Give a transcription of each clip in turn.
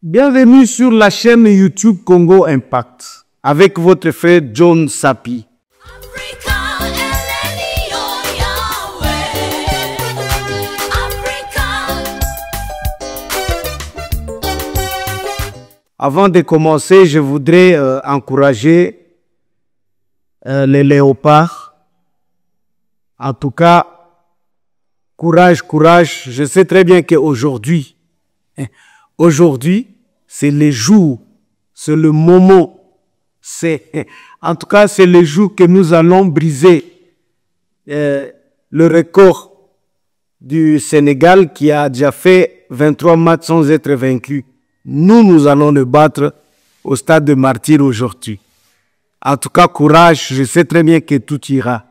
Bienvenue sur la chaîne YouTube Congo Impact avec votre frère John Sapi. Avant de commencer, je voudrais encourager les léopards. En tout cas, courage, courage. Je sais très bien qu'aujourd'hui, c'est le jour, c'est le moment. En tout cas, c'est le jour que nous allons briser le record du Sénégal qui a déjà fait 23 matchs sans être vaincu. Nous allons le battre au stade de Martyr aujourd'hui. En tout cas, courage, je sais très bien que tout ira.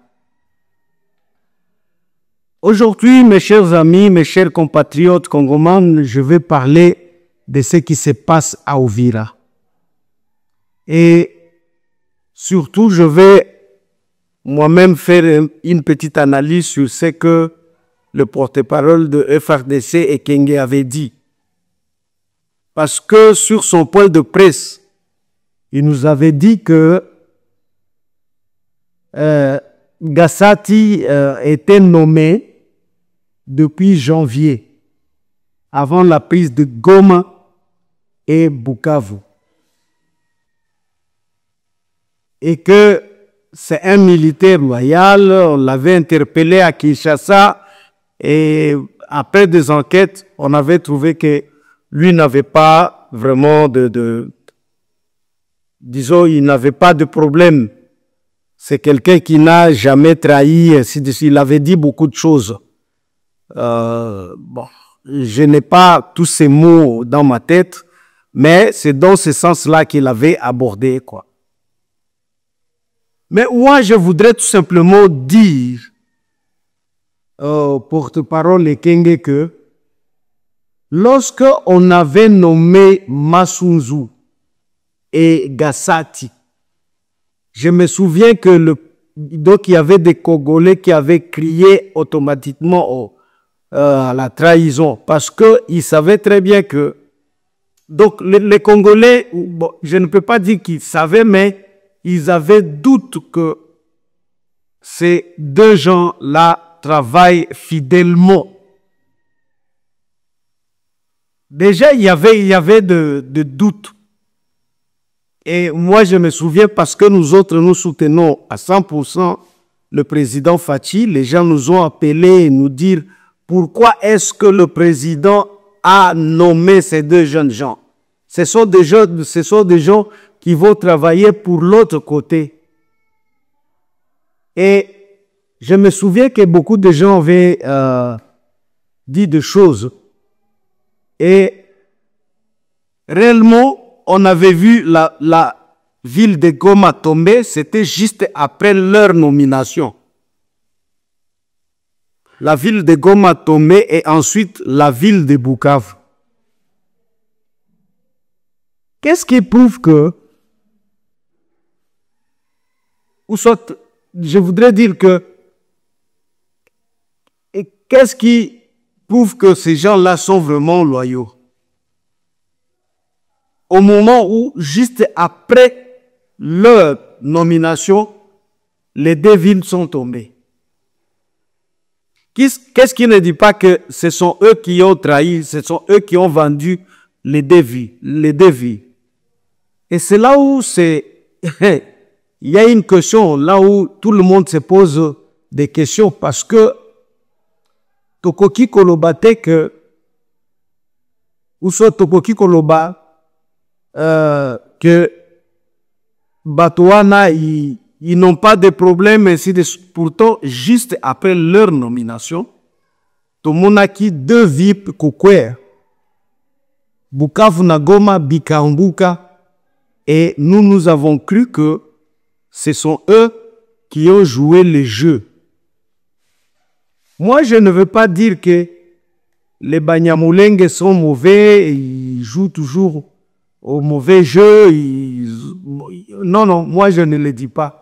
Aujourd'hui, mes chers amis, mes chers compatriotes congomans, je vais parler de ce qui se passe à Uvira. Et surtout, je vais moi-même faire une petite analyse sur ce que le porte-parole de FRDC Ekenge avait dit. Parce que sur son point de presse, il nous avait dit que Gassati était nommé depuis janvier, avant la prise de Goma et Bukavu. Et que c'est un militaire loyal, on l'avait interpellé à Kinshasa et après des enquêtes, on avait trouvé que lui n'avait pas vraiment disons, il n'avait pas de problème. C'est quelqu'un qui n'a jamais trahi, il avait dit beaucoup de choses. Bon, je n'ai pas tous ces mots dans ma tête, mais c'est dans ce sens-là qu'il avait abordé, quoi. Mais moi, je voudrais tout simplement dire au porte-parole Ekenge que lorsque on avait nommé Masunzu et Gassati, je me souviens que donc il y avait des Congolais qui avaient crié automatiquement à la trahison parce qu'ils savaient très bien que donc les Congolais, bon, je ne peux pas dire qu'ils savaient, mais ils avaient doute que ces deux gens-là travaillent fidèlement. Déjà, il y avait de doutes. Et moi, je me souviens parce que nous autres, nous soutenons à 100% le président Fachi. Les gens nous ont appelés et nous dire pourquoi est-ce que le président a nommé ces deux jeunes gens. Ce sont des gens qui vont travailler pour l'autre côté. Et je me souviens que beaucoup de gens avaient dit des choses. Et réellement, on avait vu la ville de Goma tomber, c'était juste après leur nomination. La ville de Goma tombée et ensuite la ville de Bukavu. Qu'est-ce qui prouve que, ou soit, je voudrais dire que, qu'est-ce qui prouve que ces gens-là sont vraiment loyaux? Au moment où, juste après leur nomination, les deux villes sont tombées. Qu'est-ce qui ne dit pas que ce sont eux qui ont trahi, ce sont eux qui ont vendu les deux villes. Et c'est là où il y a une question, là où tout le monde se pose des questions, parce que Tokoki Kolobate que, ou soit Tokoki Koloba, que Batouana, ils n'ont pas de problème, ainsi de suite. Pourtant, juste après leur nomination, tout le monde a qui deux VIP Kokwe, Bukavu Nagoma, Bikambuka, et nous avons cru que ce sont eux qui ont joué le jeu. Moi, je ne veux pas dire que les Banyamulenge sont mauvais, ils jouent toujours au mauvais jeu. Non, moi je ne le dis pas.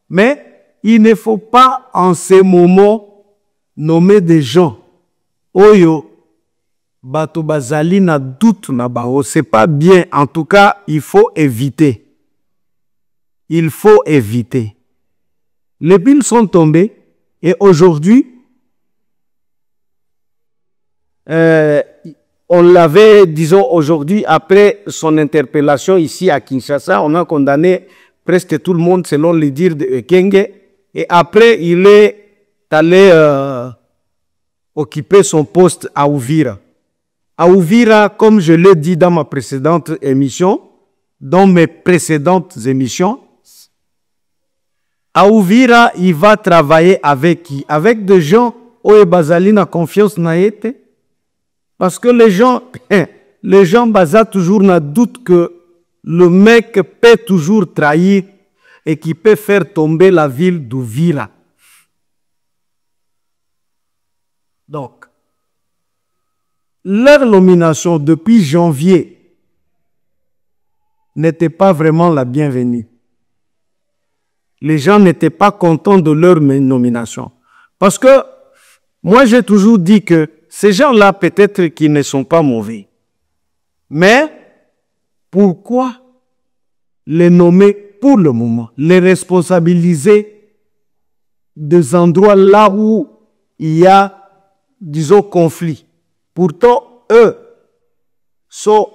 Mais il ne faut pas en ces moments nommer des gens. Oyo, bato bazali na doute na bao, c'est pas bien. En tout cas, il faut éviter. Il faut éviter. Les piles sont tombées et aujourd'hui, on l'avait, disons aujourd'hui, après son interpellation ici à Kinshasa, on a condamné presque tout le monde selon les dires de Ekenge. Et après, il est allé occuper son poste à Uvira. À Uvira, comme je l'ai dit dans ma précédente émission, dans mes précédentes émissions, à Uvira, il va travailler avec qui? Avec des gens où Bazali n'a confiance na été. Parce que les gens basent toujours na doute que le mec peut toujours trahir et qui peut faire tomber la ville d'Uvira. Donc, leur nomination depuis janvier n'était pas vraiment la bienvenue. Les gens n'étaient pas contents de leur nomination. Parce que moi, j'ai toujours dit que ces gens-là, peut-être qu'ils ne sont pas mauvais. Mais pourquoi les nommer pour le moment, les responsabiliser des endroits là où il y a, disons, conflit? Pourtant, eux sont,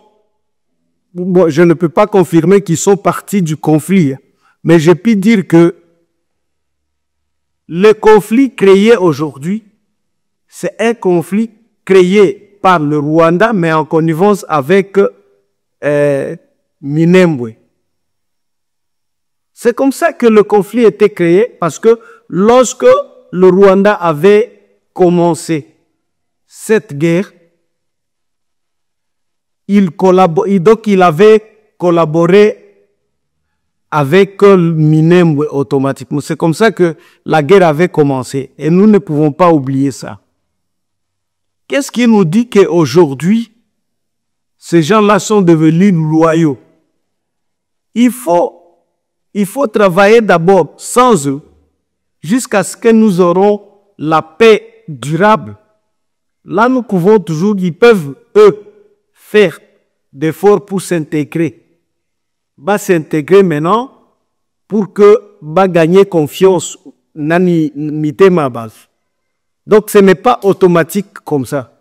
bon, je ne peux pas confirmer qu'ils sont partis du conflit, mais je peux dire que le conflit créé aujourd'hui, c'est un conflit créé par le Rwanda, mais en connivence avec Minembwe. C'est comme ça que le conflit était créé, parce que lorsque le Rwanda avait commencé cette guerre, donc il avait collaboré avec Minembwe automatiquement. C'est comme ça que la guerre avait commencé. Et nous ne pouvons pas oublier ça. Qu'est-ce qui nous dit qu'aujourd'hui, ces gens-là sont devenus loyaux? Il faut travailler d'abord sans eux, jusqu'à ce que nous aurons la paix durable. Là, nous pouvons toujours, ils peuvent, eux, faire d'efforts pour s'intégrer. Va s'intégrer maintenant pour que va gagner confiance nani mitema base. Donc ce n'est pas automatique comme ça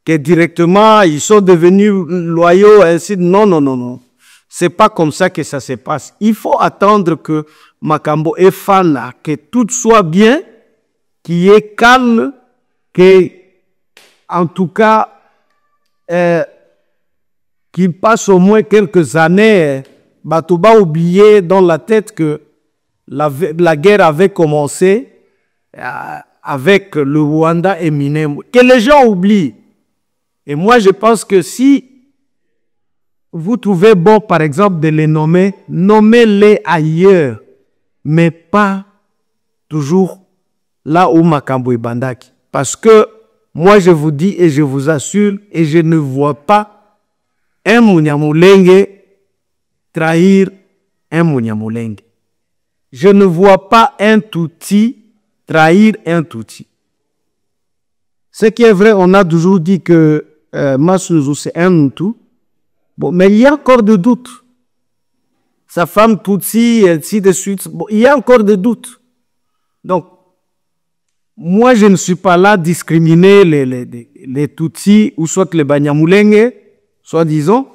que directement ils sont devenus loyaux ainsi. Non non non non, c'est pas comme ça que ça se passe. Il faut attendre que Makambo et Fana, que tout soit bien, qu'il y ait calme, que en tout cas qu'il passe au moins quelques années. Batouba oublié dans la tête que la guerre avait commencé avec le Rwanda et Minembwe. Que les gens oublient. Et moi, je pense que si vous trouvez bon, par exemple, de les nommer, nommez-les ailleurs, mais pas toujours là où Makambo et Bandaki. Parce que moi, je vous dis et je vous assure, et je ne vois pas un Munyamulenge trahir un Munyamulenge. Je ne vois pas un Tutsi trahir un Tutsi. Ce qui est vrai, on a toujours dit que Masunzu c'est un Hutu. Bon, mais il y a encore des doutes. Sa femme Tutsi, et ainsi de suite. Bon, il y a encore des doutes. Donc, moi, je ne suis pas là à discriminer les Tutsis ou soit les Banyamulenge, soit disons.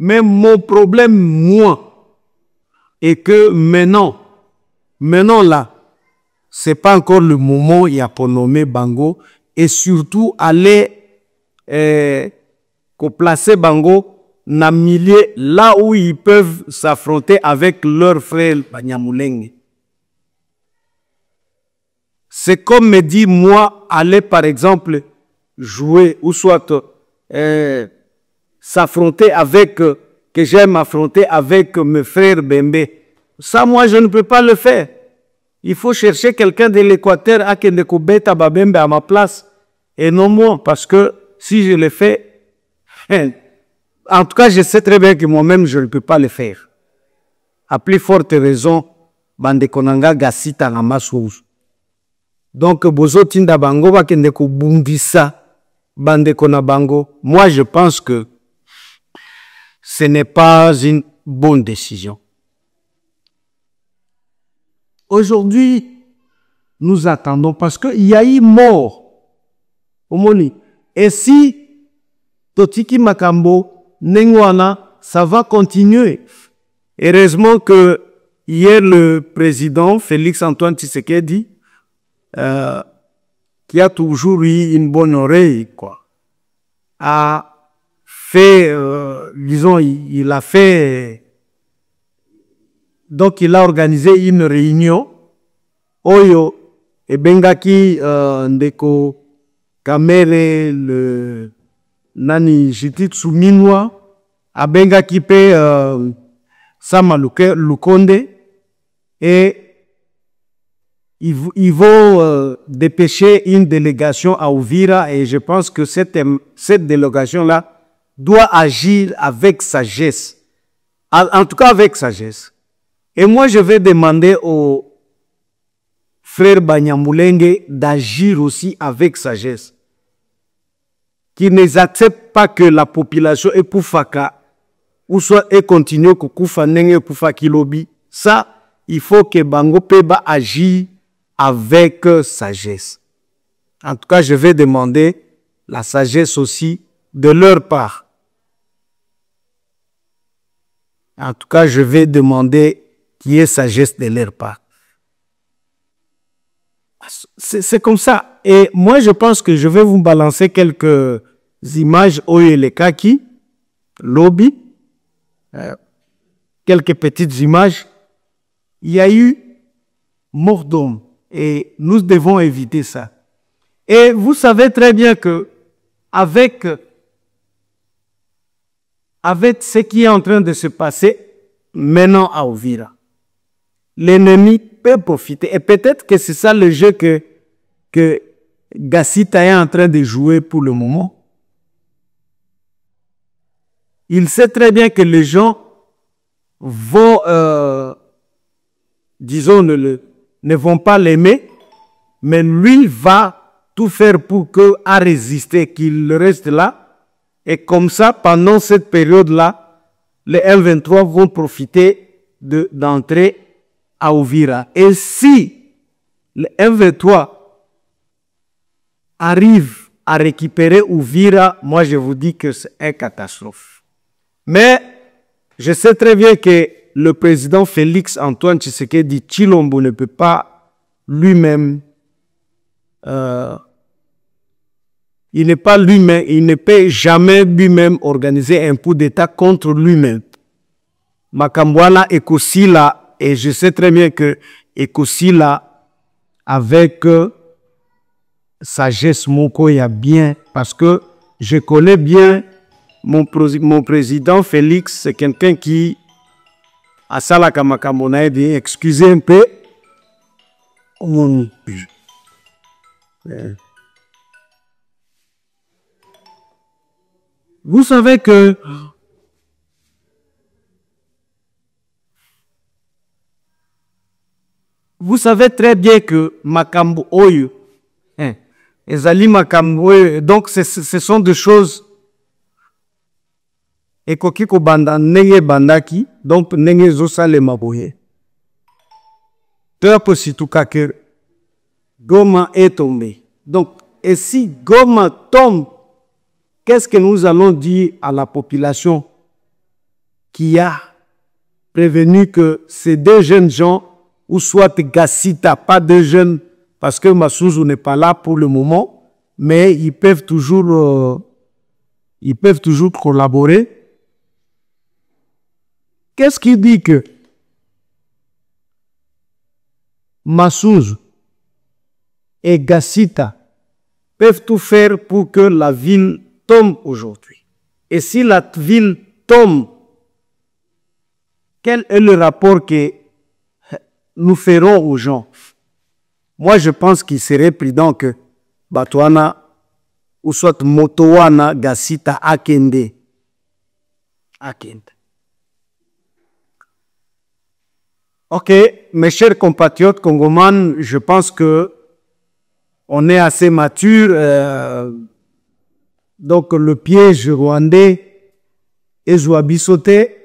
Mais mon problème, moi, est que maintenant là, c'est pas encore le moment, il y a pour nommer Bango, et surtout aller placer Bango dans le milieu là où ils peuvent s'affronter avec leurs frères Banyamulenge. C'est comme me dire, moi, aller par exemple jouer ou soit s'affronter avec, que j'aime affronter avec mes frères Bembe. Ça, moi, je ne peux pas le faire. Il faut chercher quelqu'un de l'Équateur à Kendekobeta Babembe à ma place et non moi, parce que si je le fais, en tout cas, je sais très bien que moi-même, je ne peux pas le faire. À plus forte raison, Bandekonanga Gasita Namasous. Donc, Bozo Tinda Bango va Kendekobundisa Bande Konabango, moi je pense que ce n'est pas une bonne décision. Aujourd'hui, nous attendons parce qu'il y a eu mort. Et si Totiki Makambo, Nengwana, ça va continuer. Heureusement que hier le président Félix Antoine Tshisekedi, qui a toujours eu une bonne oreille, quoi, a fait, disons, il a fait, donc il a organisé une réunion, Oyo, et Bengaki, Ndeko, Kamere, le Nani Jititsu Minwa, a Bengaki pe Sama Lukonde, et ils vont dépêcher une délégation à Uvira, et je pense que cette délégation-là doit agir avec sagesse. En tout cas avec sagesse. Et moi, je vais demander aux frères Banyamulenge d'agir aussi avec sagesse. Qu'ils n'acceptent pas que la population est poufaka, ou soit et continue kukufa nenge poufa kilobi. Ça, il faut que Bango Peba agisse avec sagesse. En tout cas, je vais demander la sagesse aussi de leur part. En tout cas, je vais demander qu'il y ait sagesse de leur part. C'est comme ça. Et moi, je pense que je vais vous balancer quelques images au Kaki, lobby, quelques petites images. Il y a eu mort d'homme et nous devons éviter ça. Et vous savez très bien que avec ce qui est en train de se passer maintenant à Uvira, l'ennemi peut profiter. Et peut-être que c'est ça le jeu que Gassita est en train de jouer pour le moment. Il sait très bien que les gens vont, disons, ne vont pas l'aimer, mais lui va tout faire pour qu'il a résisté, qu'il reste là. Et comme ça, pendant cette période-là, les M23 vont profiter d'entrer à Uvira. Et si les M23 arrivent à récupérer Uvira, moi je vous dis que c'est une catastrophe. Mais je sais très bien que le président Félix Antoine Tshisekedi Tshilombo ne peut pas lui-même, il ne peut jamais lui-même organiser un coup d'État contre lui-même. Makambwana Ekosila, et je sais très bien que Ekosila, avec sagesse Moko, il y a bien, parce que je connais bien mon président Félix, c'est quelqu'un qui a Salaka Makambona dit, excusez un peu. Vous savez que vous savez très bien que Makambo Oyo, Ezali Makambo Oyo, donc ce sont des choses ekokiko banda nenge bandaki, donc nenge zosa le maboye. Peu situka que Goma est tombé. Donc, et si Goma tombe, qu'est-ce que nous allons dire à la population qui a prévenu que ces deux jeunes gens, ou soit Gassita, pas deux jeunes, parce que Massouzou n'est pas là pour le moment, mais ils peuvent toujours collaborer. Qu'est-ce qui dit que Massouzou et Gassita peuvent tout faire pour que la ville tombe aujourd'hui? Et si la ville tombe, quel est le rapport que nous ferons aux gens? Moi, je pense qu'il serait prudent que Batouana ou soit Motowana Gassita Akende. Ok, mes chers compatriotes congomans, je pense que on est assez mature Donc le piège rwandais est sauté.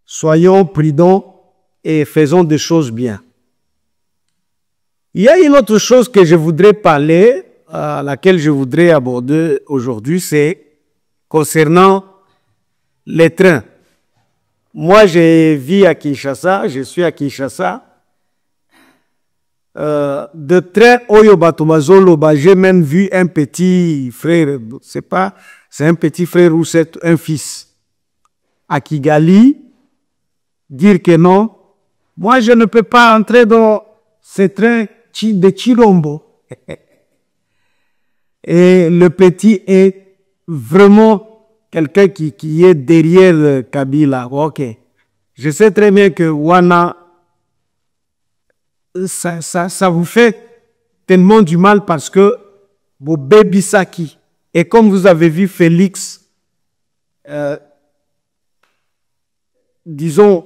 Soyons prudents et faisons des choses bien. Il y a une autre chose que je voudrais parler, à laquelle je voudrais aborder aujourd'hui, c'est concernant les trains. Moi, je vis à Kinshasa, je suis à Kinshasa. De train Oyo Batomazolo, j'ai même vu un petit frère, c'est un petit frère ou c'est un fils, à Kigali, dire que non, moi je ne peux pas entrer dans ce train de Chilombo. Et le petit est vraiment quelqu'un qui est derrière Kabila. Ok. Je sais très bien que Wana, ça vous fait tellement du mal parce que vos bébés Saki, et comme vous avez vu Félix, disons,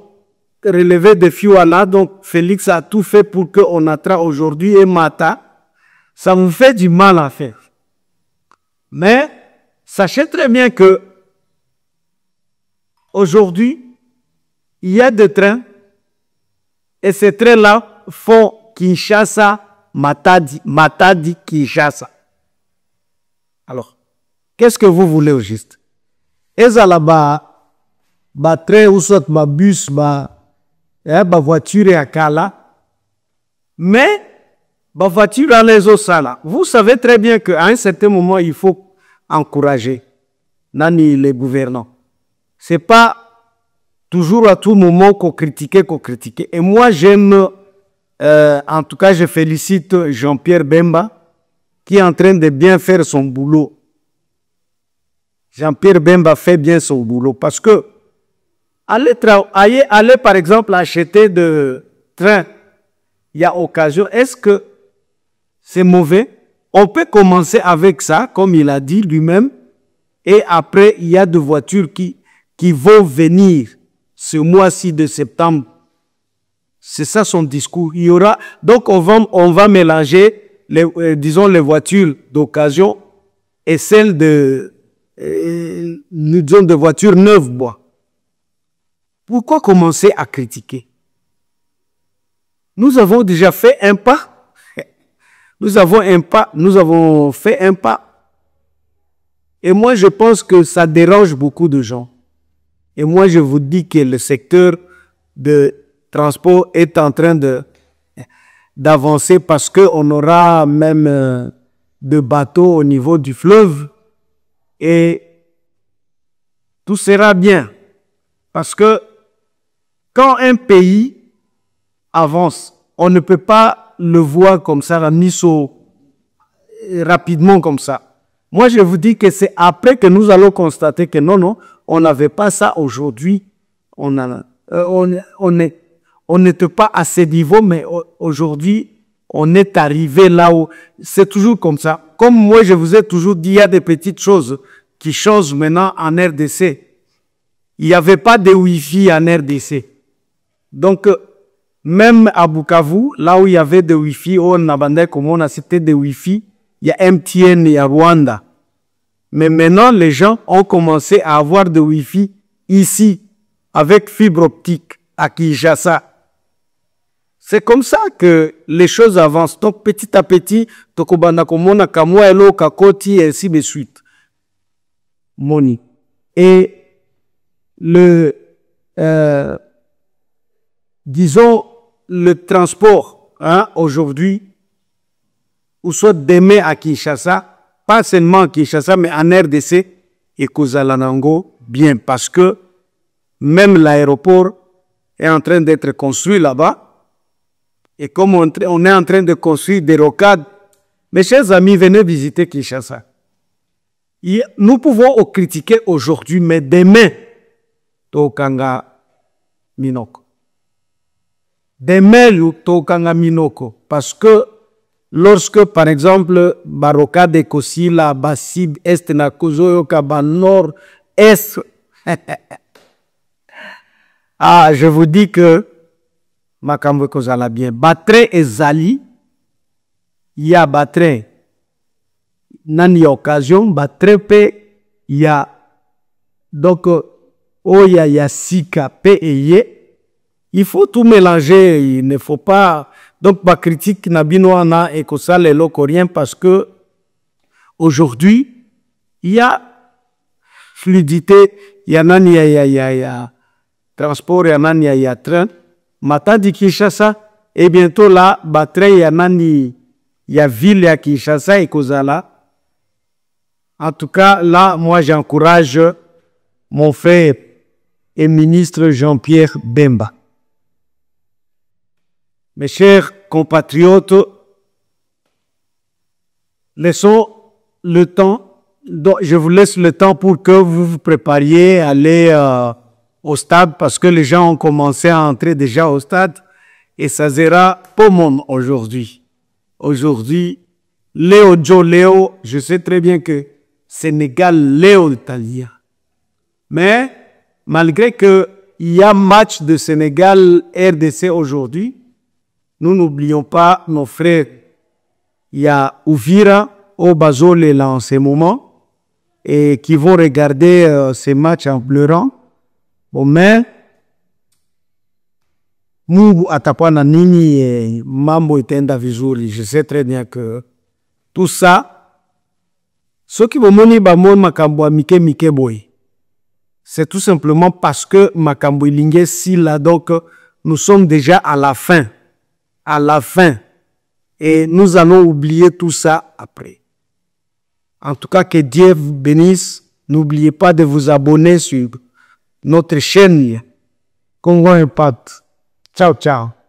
relever des Fiouana, donc Félix a tout fait pour qu'on attrape aujourd'hui et Mata, ça vous fait du mal à faire. Mais sachez très bien que aujourd'hui, il y a des trains et ces trains-là font Kinshasa, Matadi, Kinshasa. Alors, qu'est-ce que vous voulez au juste? Est-ce là-bas, train ou soit ma bus, ma voiture à Kala, mais ma voiture à les Osala. Vous savez très bien qu'à un certain moment, il faut encourager les gouvernants. Ce n'est pas toujours à tout moment qu'on critique. Et moi, j'aime, en tout cas, je félicite Jean-Pierre Bemba qui est en train de bien faire son boulot. Jean-Pierre Bemba fait bien son boulot parce que aller par exemple acheter de train, il y a occasion. Est-ce que c'est mauvais? On peut commencer avec ça, comme il a dit lui-même, et après, il y a des voitures qui vont venir ce mois-ci de septembre. C'est ça son discours. Il y aura, donc on va mélanger, disons, les voitures d'occasion et celles de voitures neuves, bois. Pourquoi commencer à critiquer? Nous avons déjà fait un pas. Nous avons fait un pas. Et moi, je pense que ça dérange beaucoup de gens. Et moi, je vous dis que le secteur de transport est en train d'avancer parce qu'on aura même de bateaux au niveau du fleuve. Et tout sera bien. Parce que quand un pays avance, on ne peut pas le voir comme ça, rapidement comme ça. Moi, je vous dis que c'est après que nous allons constater que non, on n'avait pas ça aujourd'hui. On n'était pas à ce niveau, mais aujourd'hui, on est arrivé là où c'est toujours comme ça. Comme moi, je vous ai toujours dit, il y a des petites choses qui changent maintenant en RDC. Il n'y avait pas de Wi-Fi en RDC. Donc, même à Bukavu, là où il y avait des Wi-Fi, on a comme on a cité des Wi-Fi, il y a MTN, il y a Rwanda. Mais maintenant, les gens ont commencé à avoir des Wi-Fi ici, avec fibre optique, à Kinshasa. C'est comme ça que les choses avancent. Donc, petit à petit, Tokobanda Komona, Kamwa, Kakoti, et ainsi de suite. Moni. Et disons, le transport, aujourd'hui, ou soit demain à Kinshasa, pas seulement à Kinshasa, mais en RDC, et Kozalanango, bien, parce que même l'aéroport est en train d'être construit là-bas. Et comme on est en train de construire des rocades, mes chers amis, venez visiter Kinshasa. Nous pouvons critiquer aujourd'hui, mais demain, Tokanga Minoko. Demain, Tokanga Minoko. Parce que lorsque, par exemple, Baroka de Kosila, Basib, Est, Nakozo, Yoka, Nord, Est, je vous dis que Makambo Kozala bien. Batre et Zali, il y a Batre. nani occasion ba très peu ya donc oya ya sika pe eye. Il faut tout mélanger, il ne faut pas donc ba critique na bino na et que ça les locaux parce que aujourd'hui il y a fluidité, il y a nani ya transport, il y a nani ya train. Matin di Kinshasa et bientôt là ba train ya nani ya ville ya Kinshasa et Kozala. En tout cas, là, moi, j'encourage mon frère et ministre Jean-Pierre Bemba. Mes chers compatriotes, laissons le temps, donc je vous laisse le temps pour que vous vous prépariez à aller au stade parce que les gens ont commencé à entrer déjà au stade et ça sera pas monde aujourd'hui. Aujourd'hui, Léo Joe Léo, je sais très bien que Sénégal, Léo d'Italien. Mais malgré qu'il y a match de Sénégal RDC aujourd'hui, nous n'oublions pas nos frères. Il y a Ouvira, Obazole là en ce moment, et qui vont regarder ces matchs en pleurant. Bon, mais Mungu atapana nini mambo itenda vizuri. Je sais très bien que tout ça, ceux qui vont moni bamon makambo mike boy, c'est tout simplement parce que makambo ilingue si là, donc nous sommes déjà à la fin. À la fin. Et nous allons oublier tout ça après. En tout cas, que Dieu vous bénisse. N'oubliez pas de vous abonner sur notre chaîne Congo Impact. Ciao, ciao.